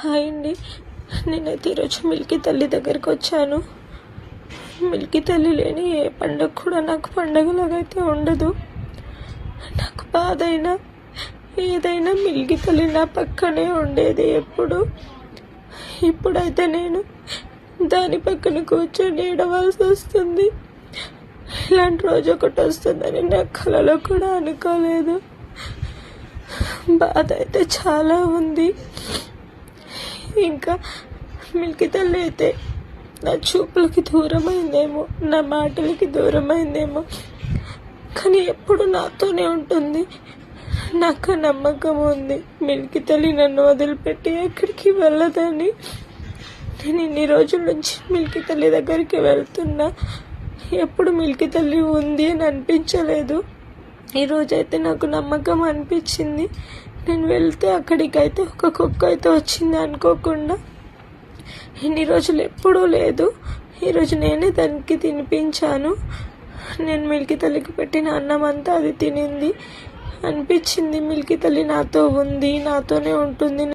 Hi అండి. నేనైతే ఈరోజు మిల్కీ తల్లి దగ్గరికి వచ్చాను. మిల్కీ తల్లి లేని ఏ పండుగ కూడా నాకు పండగలాగా అయితే ఉండదు. నాకు బాధ అయినా ఏదైనా మిల్కీ తల్లి నా పక్కనే ఉండేది ఎప్పుడు. ఇప్పుడైతే నేను దాని పక్కన కూర్చొని ఏడవలసి వస్తుంది. ఇలాంటి రోజు ఒకటి వస్తుందని నా కలలో కూడా అనుకోలేదు. బాధ అయితే చాలా ఉంది. ఇంకా మిల్కీ తల్లి అయితే నా చూపులకి దూరమైందేమో, నా మాటలకి దూరమైందేమో, కానీ ఎప్పుడు నాతోనే ఉంటుంది. నాకు నమ్మకం ఉంది మిల్కీ తల్లి నన్ను వదిలిపెట్టి ఎక్కడికి వెళ్ళదని. నేను ఇన్ని రోజుల నుంచి మిల్కీ తల్లి దగ్గరికి వెళ్తున్నా, ఎప్పుడు మిల్కీ తల్లి ఉంది అని అనిపించలేదు. ఈరోజైతే నాకు నమ్మకం అనిపించింది. నేను వెళ్తే అక్కడికైతే ఒక కుక్క అయితే వచ్చింది అనుకోకుండా. ఇన్ని రోజులు ఎప్పుడూ లేదు. ఈరోజు నేనే దానికి తినిపించాను. నేను మిల్కీ తల్లికి పెట్టిన అన్నం అంతా అది తినింది. అనిపించింది మిల్కీ తల్లి నాతో ఉంది, నాతోనే ఉంటుంది.